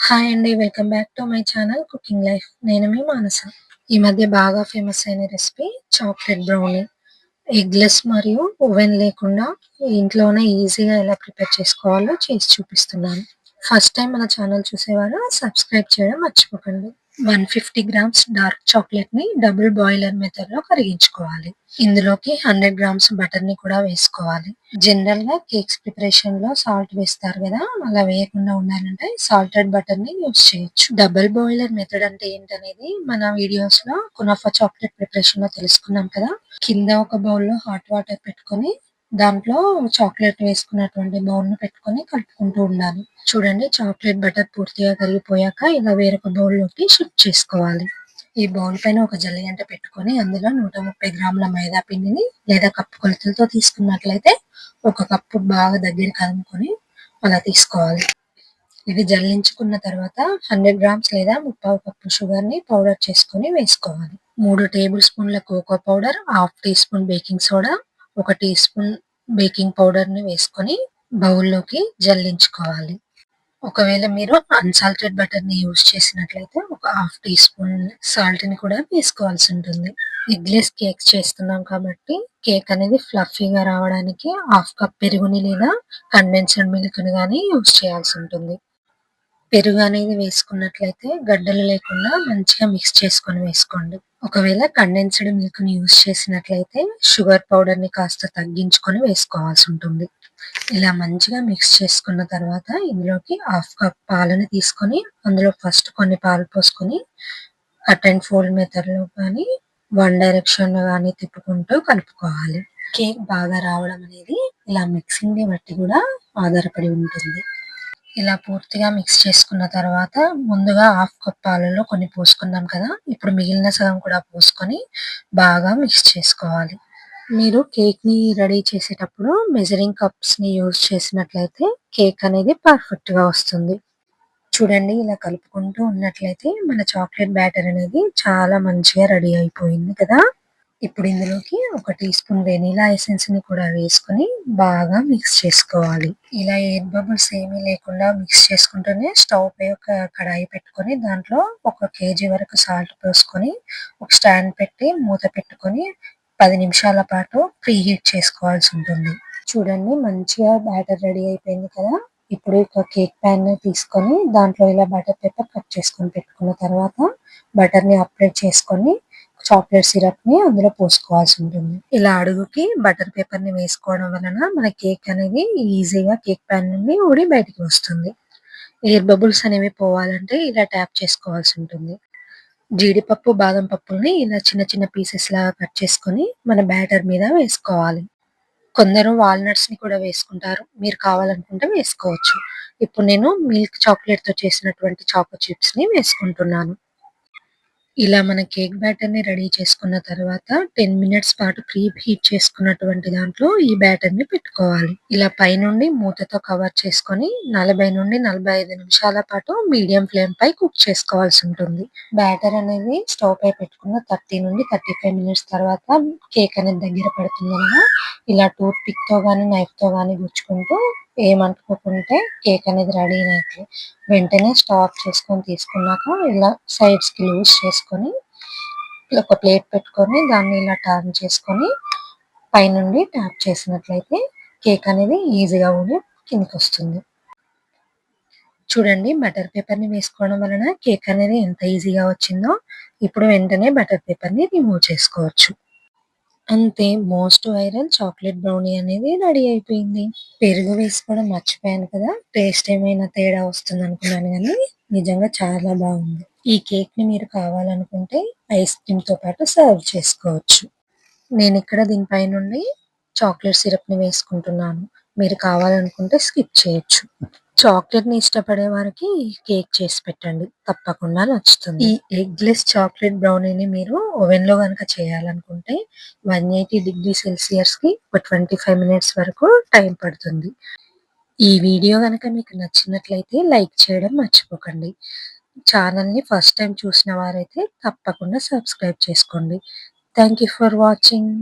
Hi అండి. Welcome back to my channel cooking life. నేను మీ మానస. ఈ మధ్య బాగా ఫేమస్ అయిన రెసిపీ చాక్లెట్ బ్రౌనీ. ఎగ్‌లెస్ మరియు ఓవెన్ లేకుండా ఇంట్లోనే ఈజీగా ఎలా ప్రిపేర్ చేసుకోవాలో చేసి చూపిస్తున్నాను. ఫస్ట్ టైం మన ఛానల్ చూసేవారు సబ్స్క్రైబ్ చేయడం మర్చిపోకండి. 150 గ్రామ్స్ డార్క్ చాక్లెట్‌ని డబుల్ బాయిలర్ మెథడ్‌లో కరిగించుకోవాలి. ఇందులోకి 100 గ్రామ్స్ బటర్‌ని కూడా వేసుకోవాలి. జనరల్‌గా కేక్స్ ప్రిపరేషన్‌లో సాల్ట్ వేస్తారు గదా! అలా వేయకుండా ఉండాలంటే సాల్టెడ్ బటర్‌ని యూజ్ చేయొచ్చు. డబుల్ బాయిలర్ మెథడ్ అంటే ఏంటనేది మన వీడియోస్‌లో కునాఫా చాక్లెట్ ప్రిపరేషన్‌లో తెలుసుకున్నాం కదా! కింద ఒక బౌల్‌లో హాట్ వాటర్ పెట్టుకొని దాంట్లో చాక్లెట్ వేసుకున్నటువంటి బౌల్‌ని పెట్టుకొని కలుపుకుంటూ ఉండాలి. చూడండి, చాక్లెట్ బటర్ పూర్తిగా కరిగిపోయాక ఇలా వేరొక బౌల్‌లోకి షిఫ్ట్ చేసుకోవాలి. ఈ బౌల్ పైన ఒక జల్లిగంట పెట్టుకొని అందులో 130 గ్రాముల మైదా పిండిని లేదా కప్పు కొలతలతో తీసుకున్నట్లయితే ఒక కప్పు బాగా దగ్గరికి కలుపుకొని అలా తీసుకోవాలి. ఇది జల్లించుకున్న తర్వాత 100 గ్రామ్స్ లేదా ముప్పావు కప్పు షుగర్‌ని పౌడర్ చేసుకొని వేసుకోవాలి. 3 టేబుల్ స్పూన్ల cocoa powder, half teaspoon baking soda, 1 teaspoon baking పౌడర్‌ని వేసుకొని బౌల్‌లోకి జల్లించుకోవాలి. ఒకవేళ మీరు అన్సాల్టెడ్ బటర్‌ని యూజ్ చేసినట్లయితే ఒక హాఫ్ టీ స్పూన్ సాల్ట్‌ని కూడా వేసుకోవాల్సి ఉంటుంది. ఎగ్‌లెస్ కేక్స్ చేస్తున్నాం కాబట్టి కేక్ అనేది ఫ్లఫీగా రావడానికి హాఫ్ కప్ పెరుగుని లేదా కండెన్స్డ్ మిల్క్‌ని గాని యూజ్ చేయాల్సి ఉంటుంది. పెరుగు అనేది వేసుకున్నట్లయితే గడ్డలు లేకుండా మంచిగా మిక్స్ చేసుకొని వేసుకోండి. ఒకవేళ కండెన్స్డ్ మిల్క్‌ని యూజ్ చేసినట్లయితే షుగర్ పౌడర్‌ని కాస్త తగ్గించుకొని వేసుకోవాల్సి ఉంటుంది. ఇలా మంచిగా మిక్స్ చేసుకున్న తర్వాత ఇందులోకి హాఫ్ కప్ పాలని తీసుకొని అందులో ఫస్ట్ కొన్ని పాలు పోసుకొని కట్ అండ్ ఫోల్డ్ మెథడ్‌లో కానీ, వన్ డైరెక్షన్‌లో గాని తిప్పుకుంటూ కలుపుకోవాలి. కేక్ బాగా రావడం అనేది ఇలా మిక్సింగ్‌ని బట్టి కూడా ఆధారపడి ఉంటుంది. ఇలా పూర్తిగా మిక్స్ చేసుకున్న తర్వాత ముందుగా హాఫ్ కప్ పాలలో కొన్ని పోసుకున్నాం కదా! ఇప్పుడు మిగిలిన సగం కూడా పోసుకొని బాగా మిక్స్ చేసుకోవాలి. మీరు కేక్‌ని రెడీ చేసేటప్పుడు మెజరింగ్ కప్స్‌ని యూజ్ చేసినట్లయితే కేక్ అనేది పర్ఫెక్ట్‌గా వస్తుంది. చూడండి, ఇలా కలుపుకుంటూ ఉన్నట్లయితే మన చాక్లెట్ బ్యాటర్ అనేది చాలా మంచిగా రెడీ అయిపోయింది కదా! ఇప్పుడు ఇందులోకి ఒక టీ స్పూన్ వెనిలా ఎసెన్స్‌ని కూడా వేసుకొని బాగా మిక్స్ చేసుకోవాలి. ఇలా ఎయిర్ బబుల్స్ ఏమీ లేకుండా మిక్స్ చేసుకుంటూనే స్టవ్ పై ఒక కడాయి పెట్టుకొని దాంట్లో ఒక కేజీ వరకు సాల్ట్ పోసుకొని ఒక స్టాండ్ పెట్టి మూత పెట్టుకొని 10 నిమిషాల పాటు ప్రీ హీట్ చేసుకోవాల్సి ఉంటుంది. చూడండి, మంచిగా బ్యాటర్ రెడీ అయిపోయింది కదా! ఇప్పుడు ఒక కేక్ ప్యాన్‌ని తీసుకొని దాంట్లో ఇలా బటర్ పేపర్ కట్ చేసుకొని పెట్టుకున్న తర్వాత బటర్‌ని అప్లై చేసుకొని చాక్లేట్ సిరప్‌ని అందులో పోసుకోవాల్సి ఉంటుంది. ఇలా అడుగుకి బటర్ పేపర్‌ని వేసుకోవడం వలన మన కేక్ అనేది ఈజీగా కేక్ ప్యాన్ నుండి ఊడి బయటికి వస్తుంది. ఎయిర్ బబుల్స్ అనేవి పోవాలంటే ఇలా ట్యాప్ చేసుకోవాల్సి ఉంటుంది. జీడిపప్పు, బాదం పప్పుల్ని ఇలా చిన్న చిన్న పీసెస్ లాగా కట్ చేసుకొని మన బ్యాటర్ మీద వేసుకోవాలి. కొందరు వాల్‌నట్స్‌ని కూడా వేసుకుంటారు. మీరు కావాలనుకుంటే వేసుకోవచ్చు. ఇప్పుడు నేను మిల్క్ చాక్లేట్‌తో చేసినటువంటి చాకో చిప్స్‌ని వేసుకుంటున్నాను. ఇలా మన కేక్ బ్యాటర్‌ని రెడీ చేసుకున్న తర్వాత 10 మినిట్స్ పాటు ప్రీ హీట్ చేసుకున్నటువంటి దాంట్లో ఈ బ్యాటర్‌ని పెట్టుకోవాలి. ఇలా పైనుండి మూతతో కవర్ చేసుకొని 40-45 నిమిషాల పాటు మీడియం ఫ్లేమ్‌పై కుక్ చేసుకోవాల్సి ఉంటుంది. బ్యాటర్ అనేది స్టవ్ పై పెట్టుకున్న 30-35 మినిట్స్ తర్వాత కేక్ అనేది దగ్గర పడుతుందనగా ఇలా టూత్ పిక్‌తో గాని, నైఫ్‌తో గాని గుచ్చుకుంటూ ఏమంటుకోకుంటే కేక్ అనేది రెడీ అయినట్లే. వెంటనే స్టవ్ ఆఫ్ చేసుకొని తీసుకున్నాక ఇలా సైడ్స్‌కి లూజ్ చేసుకొని ఒక ప్లేట్ పెట్టుకొని దాన్ని ఇలా టర్న్ చేసుకొని పైనుండి ట్యాప్ చేసినట్లయితే కేక్ అనేది ఈజీగా ఊడి కిందకొస్తుంది. చూడండి, బటర్ పేపర్‌ని వేసుకోవడం వలన కేక్ అనేది ఎంత ఈజీగా వచ్చిందో. ఇప్పుడు వెంటనే బటర్ పేపర్‌ని రిమూవ్ చేసుకోవచ్చు. అంతే, మోస్ట్ వైరల్ చాక్లెట్ బ్రౌనీ అనేది రెడీ అయిపోయింది. పెరుగు వేసుకోవడం మర్చిపోయాను కదా! టేస్ట్ ఏమైనా తేడా వస్తుందనుకున్నాను గానీ, నిజంగా చాలా బాగుంది. ఈ కేక్‌ని మీరు కావాలనుకుంటే ఐస్ క్రీమ్‌తో పాటు సర్వ్ చేసుకోవచ్చు. నేనిక్కడ దీనిపై నుండి చాక్లేట్ సిరప్‌ని వేసుకుంటున్నాను. మీరు కావాలనుకుంటే స్కిప్ చేయొచ్చు. చాక్లేట్‌ని ఇష్టపడే వారికి ఈ కేక్ చేసి పెట్టండి. తప్పకుండా నచ్చుతుంది. ఈ ఎగ్‌లెస్ చాక్లేట్ బ్రౌనీని మీరు ఓవెన్‌లో గనక చేయాలనుకుంటే 180 డిగ్రీ సెల్సియస్‌కి ఒక 25 మినిట్స్ వరకు టైం పడుతుంది. ఈ వీడియో గనక మీకు నచ్చినట్లయితే లైక్ చేయడం మర్చిపోకండి. ఛానెల్‌ని ఫస్ట్ టైమ్ చూసిన వారైతే తప్పకుండా సబ్స్క్రైబ్ చేసుకోండి. Thank you for watching.